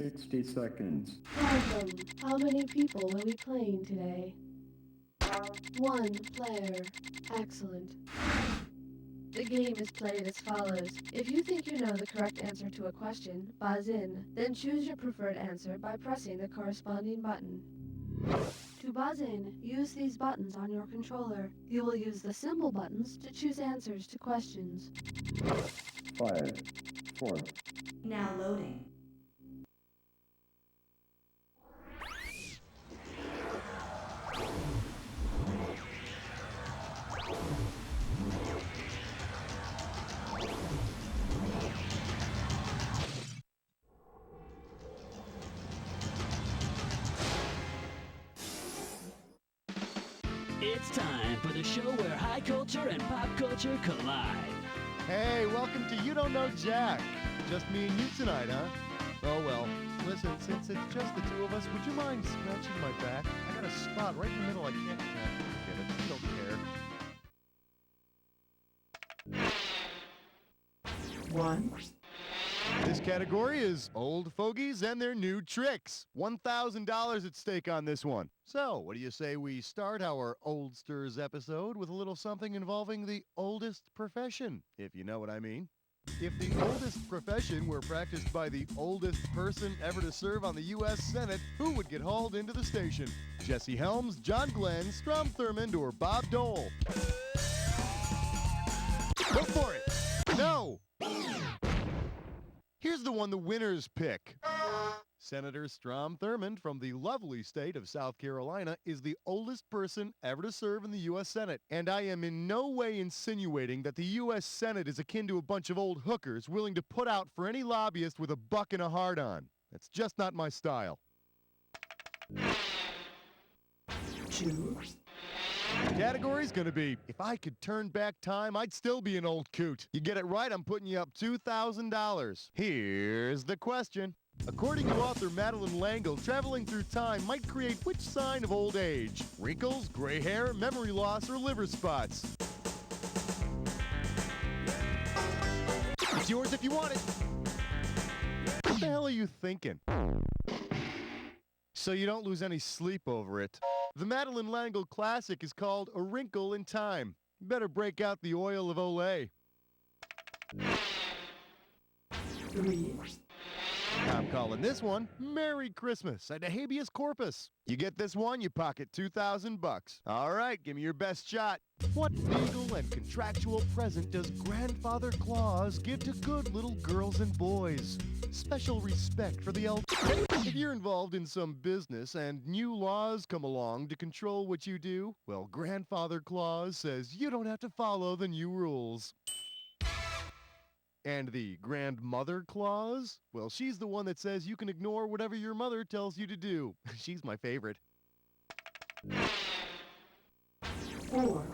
60 seconds. Welcome. How many people will be playing today? 1 player. Excellent. The game is played as follows. If you think you know the correct answer to a question, buzz in. Then choose your preferred answer by pressing the corresponding button. To buzz in, use these buttons on your controller. You will use the symbol buttons to choose answers to questions. 5, 4. Now loading. It's time for the show where high culture and pop culture collide. Hey, welcome to You Don't Know Jack. Just me and you tonight, huh? Oh well, listen, since it's just the two of us, would you mind scratching my back? I got a spot right in the middle I can't get it. You don't care. 1. This category is old fogies and their new tricks. $1,000 at stake on this one. So, what do you say we start our Oldsters episode with a little something involving the oldest profession, if you know what I mean? If the oldest profession were practiced by the oldest person ever to serve on the U.S. Senate, who would get hauled into the station? Jesse Helms, John Glenn, Strom Thurmond, or Bob Dole? Go for it! No! Here's the one the winners pick. Senator Strom Thurmond from the lovely state of South Carolina is the oldest person ever to serve in the U.S. Senate. And I am in no way insinuating that the U.S. Senate is akin to a bunch of old hookers willing to put out for any lobbyist with a buck and a hard-on. That's just not my style. 2. The category's gonna be, if I could turn back time, I'd still be an old coot. You get it right, I'm putting you up $2,000. Here's the question. According to author Madeline Langle, traveling through time might create which sign of old age? Wrinkles, gray hair, memory loss, or liver spots? It's yours if you want it. What the hell are you thinking? So you don't lose any sleep over it. The Madeline Langle classic is called A Wrinkle in Time. You better break out the oil of Olay. 3. I'm calling this one Merry Christmas and a habeas corpus. You get this one, you pocket $2,000. All right, give me your best shot. What legal and contractual present does Grandfather Claus give to good little girls and boys? Special respect for the elder. If you're involved in some business and new laws come along to control what you do, well, Grandfather Claus says you don't have to follow the new rules. And the grandmother clause? Well, she's the one that says you can ignore whatever your mother tells you to do. She's my favorite. 4.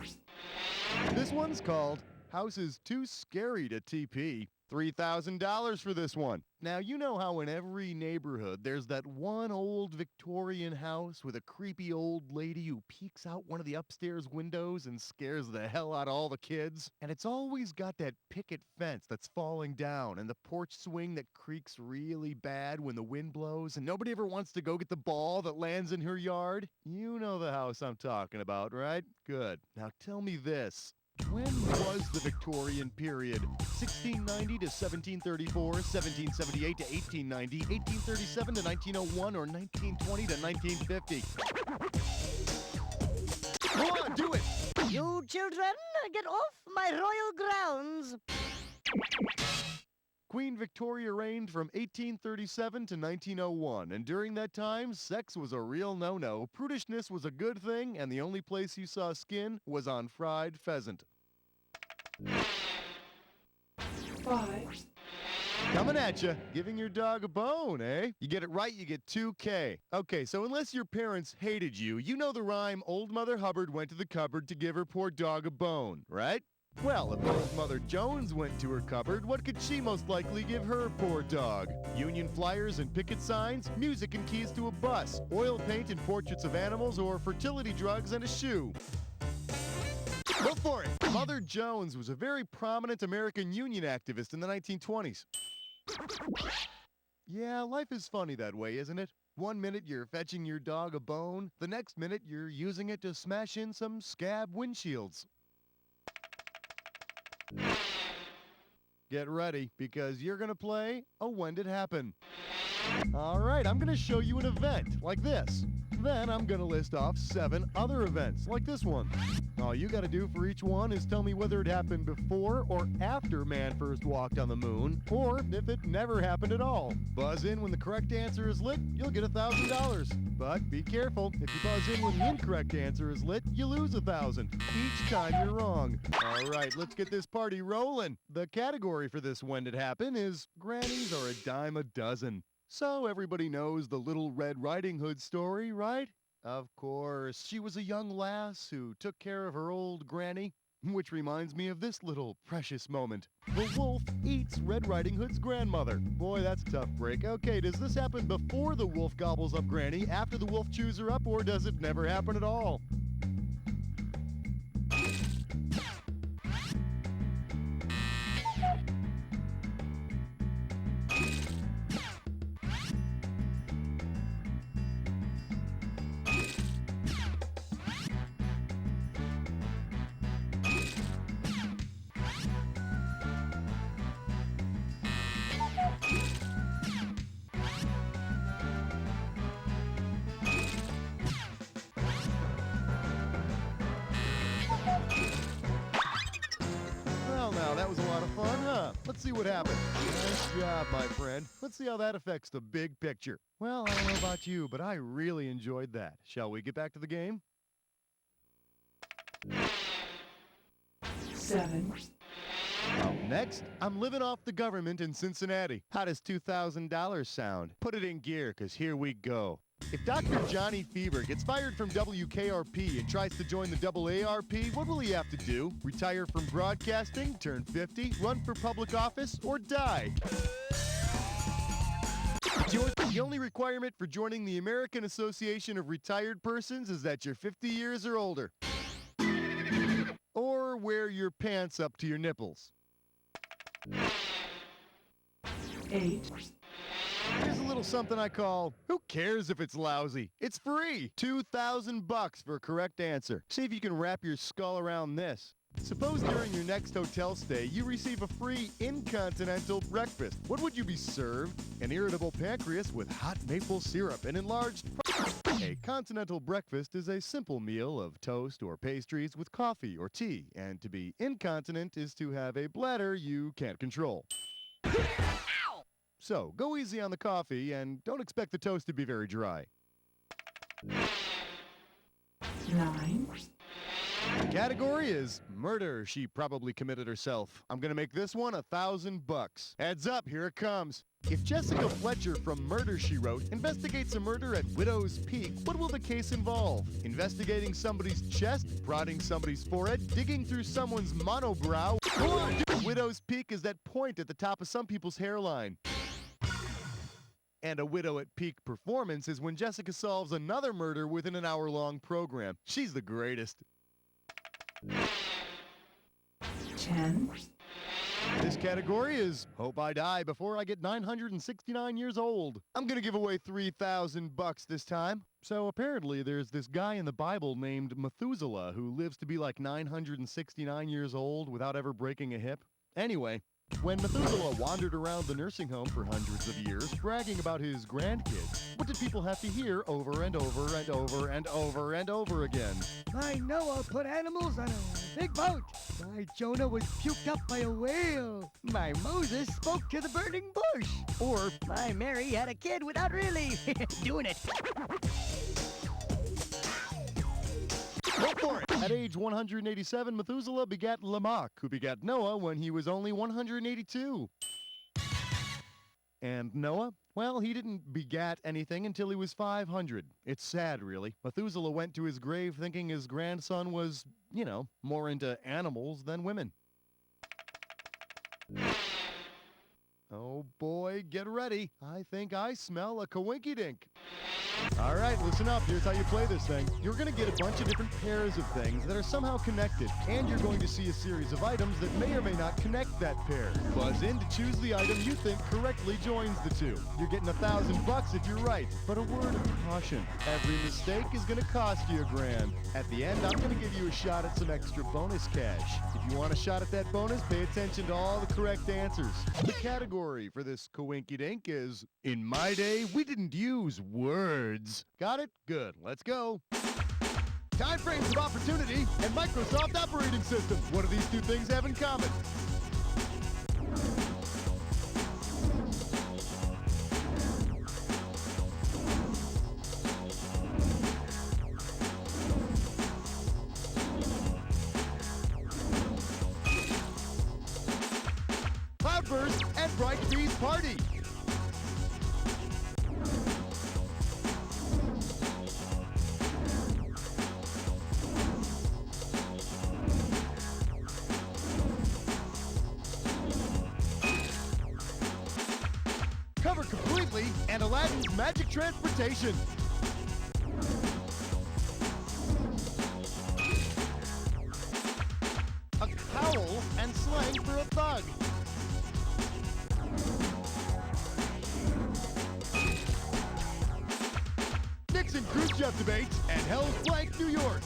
This one's called House is Too Scary to TP. $3,000 for this one. Now, you know how in every neighborhood there's that one old Victorian house with a creepy old lady who peeks out one of the upstairs windows and scares the hell out of all the kids? And it's always got that picket fence that's falling down and the porch swing that creaks really bad when the wind blows and nobody ever wants to go get the ball that lands in her yard? You know the house I'm talking about, right? Good. Now tell me this. When was the Victorian period? 1690 to 1734, 1778 to 1890, 1837 to 1901, or 1920 to 1950? Go on, do it! You children, get off my royal grounds. Queen Victoria reigned from 1837 to 1901, and during that time, sex was a real no-no, prudishness was a good thing, and the only place you saw skin was on fried pheasant. 5. Coming at you, giving your dog a bone, eh? You get it right, you get $2K. Okay, so unless your parents hated you, you know the rhyme, Old Mother Hubbard went to the cupboard to give her poor dog a bone, right? Well, if Old Mother Jones went to her cupboard, what could she most likely give her poor dog? Union flyers and picket signs, music and keys to a bus, oil paint and portraits of animals, or fertility drugs and a shoe? Go for it! Mother Jones was a very prominent American Union activist in the 1920s. Yeah, life is funny that way, isn't it? One minute you're fetching your dog a bone, the next minute you're using it to smash in some scab windshields. Get ready, because you're gonna play a Wendithapp'n. Alright, I'm gonna show you an event, like this. Then I'm gonna list off 7 other events, like this one. All you gotta do for each one is tell me whether it happened before or after man first walked on the moon, or if it never happened at all. Buzz in when the correct answer is lit, you'll get $1,000. But be careful, if you buzz in when the incorrect answer is lit, you lose 1,000. Each time you're wrong. Alright, let's get this party rolling. The category for this Wendithapp'n is Grannies Are a Dime a Dozen. So everybody knows the Little Red Riding Hood story, right? Of course, she was a young lass who took care of her old granny. Which reminds me of this little precious moment. The wolf eats Red Riding Hood's grandmother. Boy, that's a tough break. Okay, does this happen before the wolf gobbles up Granny, after the wolf chews her up, or does it never happen at all? Well, now, that was a lot of fun, huh? Let's see what happened. Nice job, my friend. Let's see how that affects the big picture. Well, I don't know about you, but I really enjoyed that. Shall we get back to the game? 7, Up next, I'm living off the government in Cincinnati. How does $2,000 sound? Put it in gear, because here we go. If Dr. Johnny Fever gets fired from WKRP and tries to join the AARP, what will he have to do? Retire from broadcasting, turn 50, run for public office, or die? The only requirement for joining the American Association of Retired Persons is that you're 50 years or older. Or wear your pants up to your nipples. 8, Here's a little something I call, who cares if it's lousy? It's free! $2,000 for a correct answer. See if you can wrap your skull around this. Suppose during your next hotel stay, you receive a free incontinental breakfast. What would you be served? An irritable pancreas with hot maple syrup and enlarged... A continental breakfast is a simple meal of toast or pastries with coffee or tea, and to be incontinent is to have a bladder you can't control. So, go easy on the coffee and don't expect the toast to be very dry. 9, The category is murder she probably committed herself. I'm gonna make this one $1,000. Heads up, here it comes. If Jessica Fletcher from Murder, She Wrote investigates a murder at Widow's Peak, what will the case involve? Investigating somebody's chest, prodding somebody's forehead, digging through someone's monobrow? Go on, Widow's Peak is that point at the top of some people's hairline. And a Widow at Peak performance is when Jessica solves another murder within an hour-long program. She's the greatest. 10, This category is Hope I Die Before I Get 969 Years Old. I'm gonna give away $3,000 this time. So apparently there's this guy in the Bible named Methuselah who lives to be like 969 years old without ever breaking a hip. Anyway, when Methuselah wandered around the nursing home for hundreds of years, bragging about his grandkids, what did people have to hear over and over and over and over and over again? My Noah put animals on a big boat. My Jonah was puked up by a whale. My Moses spoke to the burning bush. Or, My Mary had a kid without really doing it. go for it! At age 187, Methuselah begat Lamech, who begat Noah when he was only 182. And Noah? Well, he didn't begat anything until he was 500. It's sad, really. Methuselah went to his grave thinking his grandson was, more into animals than women. Oh boy, get ready. I think I smell a Coinkydink. All right, listen up. Here's how you play this thing. You're going to get a bunch of different pairs of things that are somehow connected, and you're going to see a series of items that may or may not connect that pair. Buzz in to choose the item you think correctly joins the two. You're getting $1,000 if you're right, but a word of caution. Every mistake is going to cost you $1,000. At the end, I'm going to give you a shot at some extra bonus cash. If you want a shot at that bonus, pay attention to all the correct answers. The category for this Coinkydink is, in my day, we didn't use words. Got it? Good. Let's go. Time frames of opportunity and Microsoft operating system. What do these two things have in common? Cloudburst and Bright Bees Party. Cover completely and Aladdin's Magic Transportation. A cowl and slang for a thug. Nixon Khrushchev debates and Hell's Blank, New York.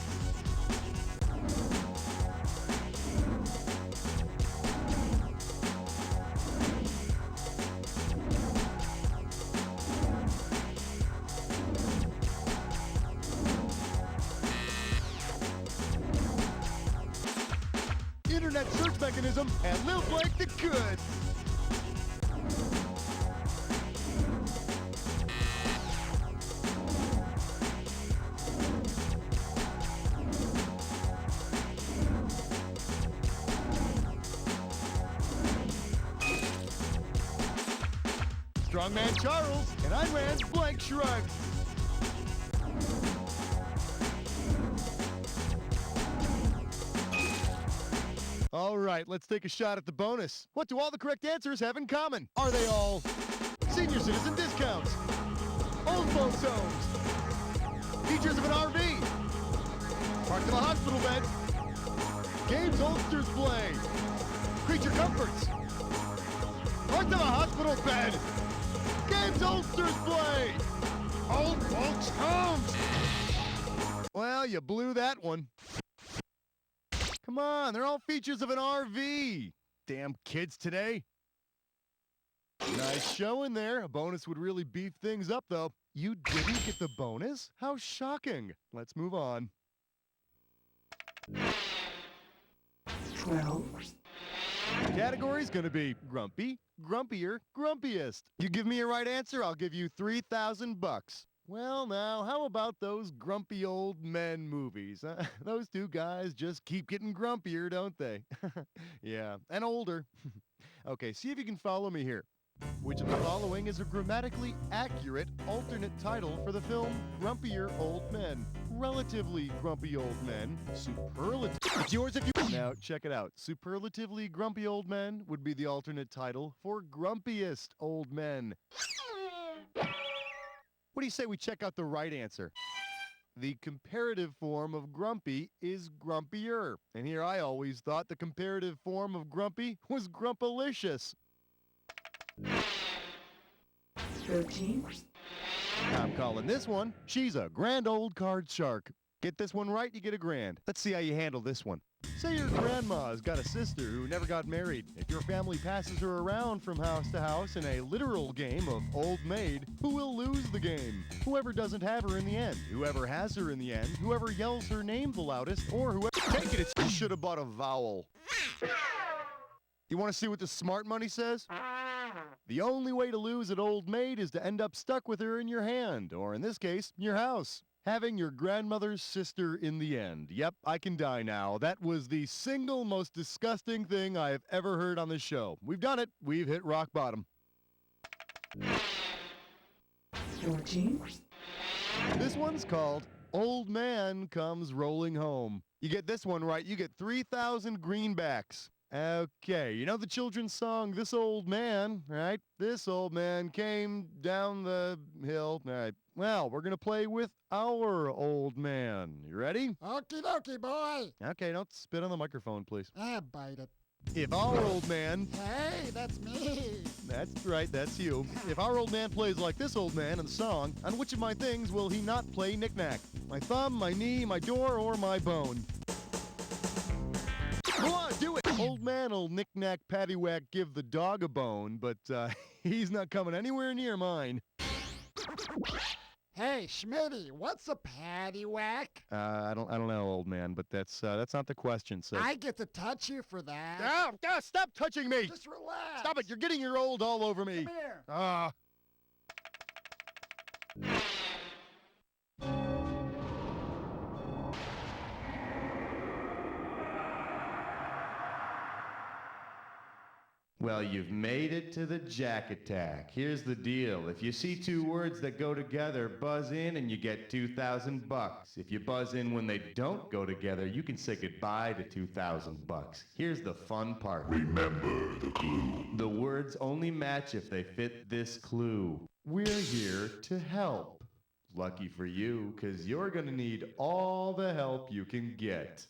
Internet search mechanism and Lil Blank the Good. Strongman Charles and Ayn Rand's Blank Shrug. All right, let's take a shot at the bonus. What do all the correct answers have in common? Are they all senior citizen discounts, old folks homes, features of an RV, parked in a hospital bed, games oldsters play, creature comforts, parked in a hospital bed, games oldsters play, old folks homes? Well, you blew that one. Come on, they're all features of an RV. Damn kids today. Nice showing there. A bonus would really beef things up, though. You didn't get the bonus? How shocking. Let's move on. 12, The category's gonna be grumpy, grumpier, grumpiest. You give me a right answer, I'll give you $3,000. Well, now, how about those grumpy old men movies? Those two guys just keep getting grumpier, don't they? Yeah, and older. Okay, see if you can follow me here. Which of the following is a grammatically accurate alternate title for the film Grumpier Old Men? Relatively grumpy old men, superlative. It's yours if you... Now, check it out. Superlatively grumpy old men would be the alternate title for grumpiest old men. What do you say we check out the right answer? The comparative form of grumpy is grumpier. And here I always thought the comparative form of grumpy was grumpalicious. 13, I'm calling this one, she's a grand old card shark. Get this one right, you get $1,000. Let's see how you handle this one. Say your grandma's got a sister who never got married. If your family passes her around from house to house in a literal game of old maid, who will lose the game? Whoever doesn't have her in the end, whoever has her in the end, whoever yells her name the loudest, or whoever... Take it, you should have bought a vowel. You want to see what the smart money says? The only way to lose an old maid is to end up stuck with her in your hand, or in this case, your house. Having your grandmother's sister in the end. Yep, I can die now. That was the single most disgusting thing I have ever heard on this show. We've done it. We've hit rock bottom. 14, This one's called Old Man Comes Rolling Home. You get this one right, you get 3,000 greenbacks. Okay, you know the children's song, This Old Man, right? This old man came down the hill. All right, well, we're going to play with our old man. You ready? Okie dokie, boy. Okay, don't spit on the microphone, please. Bite it. If our old man... Hey, that's me. That's right, that's you. If our old man plays like this old man in the song, on which of my things will he not play knick-knack? My thumb, my knee, my door, or my bone? Go on, do it! Old man'll knick-knack, paddywhack, give the dog a bone, but he's not coming anywhere near mine. Hey, Schmitty, what's a paddywhack? I don't know, old man, but that's not the question, so... I get to touch you for that. Stop touching me! Just relax. Stop it, you're getting your old all over me. Come here. Well, you've made it to the Jack Attack. Here's the deal. If you see two words that go together, buzz in and you get $2,000. If you buzz in when they don't go together, you can say goodbye to $2,000. Here's the fun part. Remember the clue. The words only match if they fit this clue. We're here to help. Lucky for you, 'cause you're gonna need all the help you can get.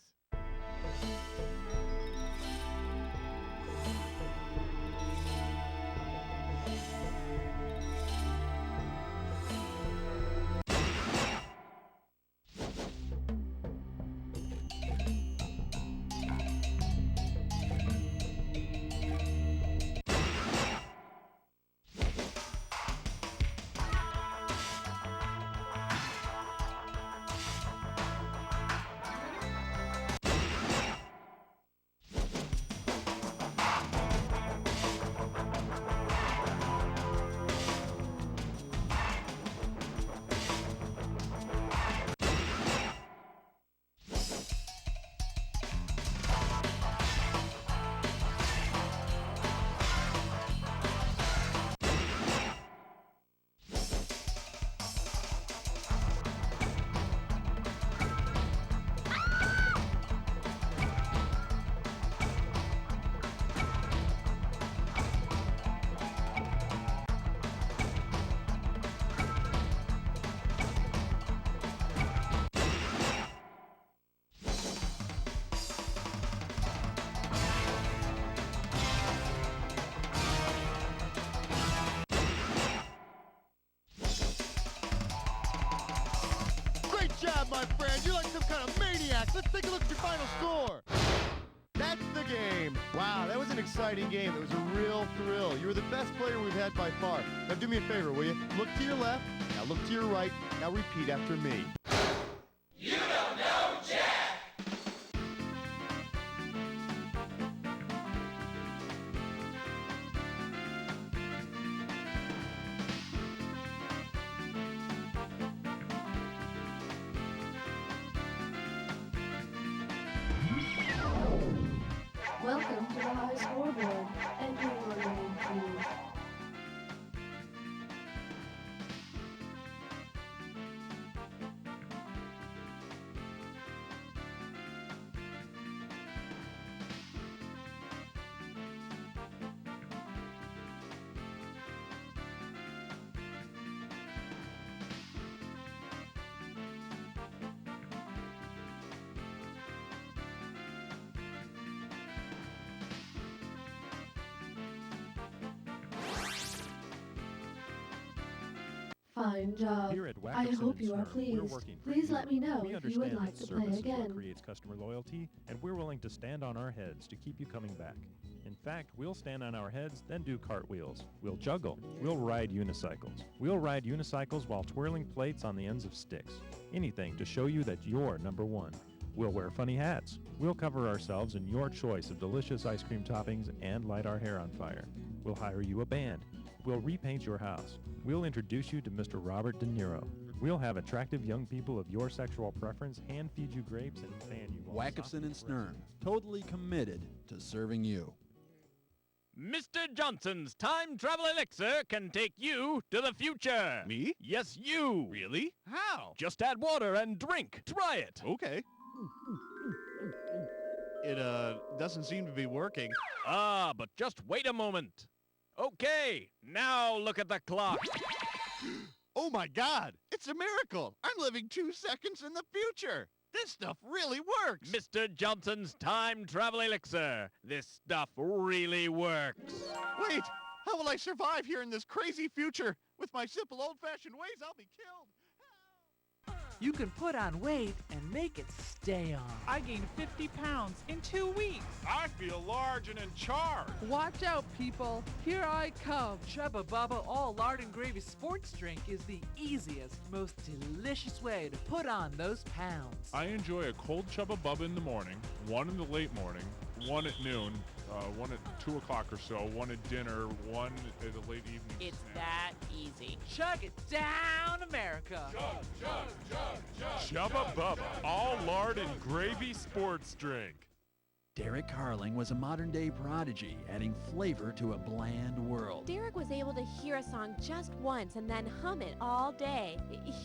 My friend, you're like some kind of maniac. Let's take a look at your final score. That's the game. Wow, that was an exciting game. It was a real thrill. You were the best player we've had by far. Now do me a favor, will you? Look to your left, now look to your right, now repeat after me. You don't know Jack! Welcome to the high scoreboard. Enter your name, please. Fine job. Here at I Wackerson hope you are We're pleased. working for Please you. let me know We if you would understand like that to play service is what again. creates customer loyalty, and we're willing to stand on our heads to keep you coming back. In fact, we'll stand on our heads, then do cartwheels. We'll juggle. We'll ride unicycles. We'll ride unicycles while twirling plates on the ends of sticks. Anything to show you that you're number one. We'll wear funny hats. We'll cover ourselves in your choice of delicious ice cream toppings and light our hair on fire. We'll hire you a band. We'll repaint your house. We'll introduce you to Mr. Robert De Niro. We'll have attractive young people of your sexual preference hand feed you grapes and fan you while Wackerson and softly Stern, totally committed to serving you. Mr. Johnson's time travel elixir can take you to the future. Me? Yes, you. Really? How? Just add water and drink. Try it. Okay. It doesn't seem to be working. Ah, but just wait a moment. Okay, now look at the clock. Oh my God, it's a miracle. I'm living 2 seconds in the future. This stuff really works. Mr. Johnson's time travel elixir. This stuff really works. Wait, how will I survive here in this crazy future? With my simple old-fashioned ways, I'll be killed. You can put on weight and make it stay on. I gained 50 pounds in 2 weeks. I feel large and in charge. Watch out, people. Here I come. Chubba Bubba All Lard and Gravy Sports Drink is the easiest, most delicious way to put on those pounds. I enjoy a cold Chubba Bubba in the morning, one in the late morning, one at noon, one at 2 o'clock or so, one at dinner, one at the late evening. It's snack. that easy. Chug it down, America. Chubba Bubba, all lard and gravy sports drink. Derek Carling was a modern-day prodigy, adding flavor to a bland world. Derek was able to hear a song just once and then hum it all day.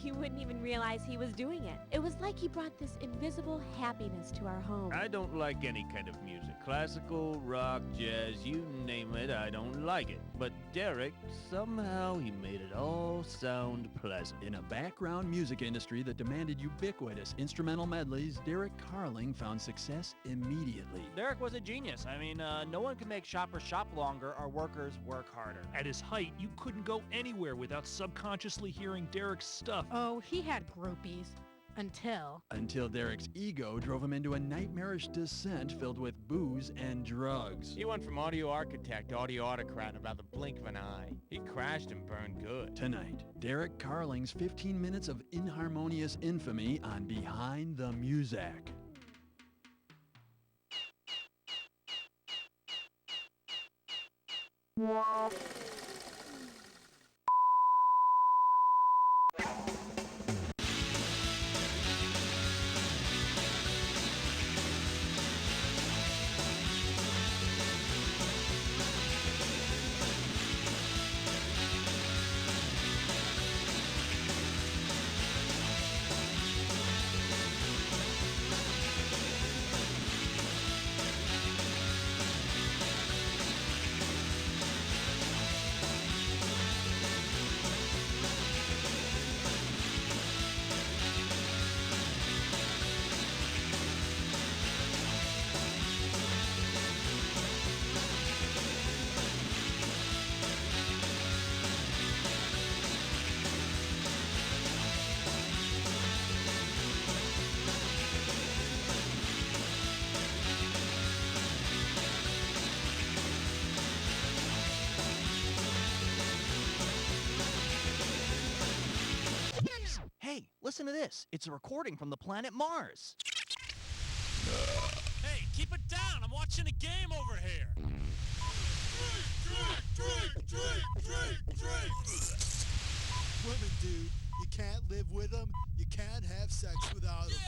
You wouldn't even realize he was doing it. It was like he brought this invisible happiness to our home. I don't like any kind of music. Classical, rock, jazz, you name it, I don't like it. But Derek, somehow he made it all sound pleasant. In a background music industry that demanded ubiquitous instrumental medleys, Derek Carling found success immediately. Derek was a genius. I mean, no one could make shoppers shop longer or workers work harder. At his height, you couldn't go anywhere without subconsciously hearing Derek's stuff. Oh, he had groupies. Until Derek's ego drove him into a nightmarish descent filled with booze and drugs. He went from audio architect to audio autocrat in about the blink of an eye. He crashed and burned good. Tonight, Derek Carling's 15 minutes of inharmonious infamy on Behind the Muzak. Listen to this. It's a recording from the planet Mars. Hey, keep it down. I'm watching a game over here. Drink. Women, dude. You can't live with them. You can't have sex without them.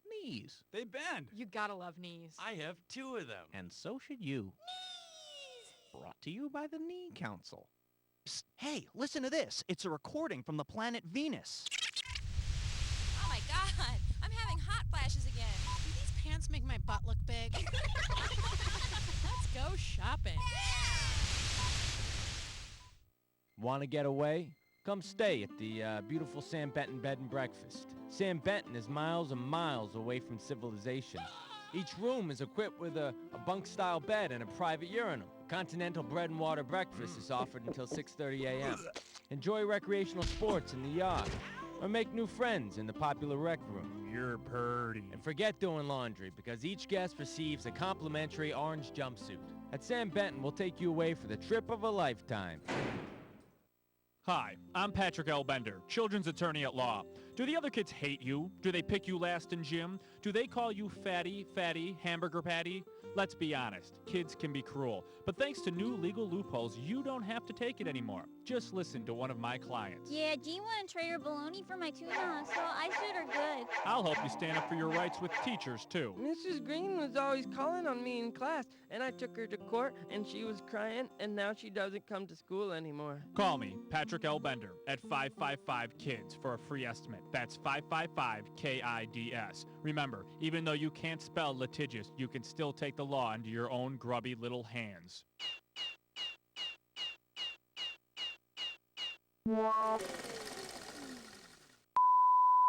Knees. They bend. You gotta love knees. I have 2 of them. And so should you. Knees! Brought to you by the Knee Council. Psst, hey, listen to this. It's a recording from the planet Venus. Oh my God, I'm having hot flashes again. Do these pants make my butt look big? Let's go shopping. Want to get away? Come stay at the beautiful Sam Benton Bed and Breakfast. Sam Benton is miles and miles away from civilization. Each room is equipped with a bunk-style bed and a private urinal. Continental bread and water breakfast is offered until 6:30 a.m. Enjoy recreational sports in the yard, or make new friends in the popular rec room. You're purty. And forget doing laundry, because each guest receives a complimentary orange jumpsuit. At Sam Benton, we'll take you away for the trip of a lifetime. Hi, I'm Patrick L. Bender, children's attorney at law. Do the other kids hate you? Do they pick you last in gym? Do they call you fatty, hamburger patty? Let's be honest, kids can be cruel. But thanks to new legal loopholes, you don't have to take it anymore. Just listen to one of my clients. Yeah, Jean wanted to trade her bologna for my tuna, so I showed her good. I'll help you stand up for your rights with teachers, too. Mrs. Green was always calling on me in class, and I took her to court, and she was crying, and now she doesn't come to school anymore. Call me, Patrick L. Bender, at 555-KIDS for a free estimate. That's 555-KIDS. Remember, even though you can't spell litigious, you can still take the law into your own grubby little hands. Wow.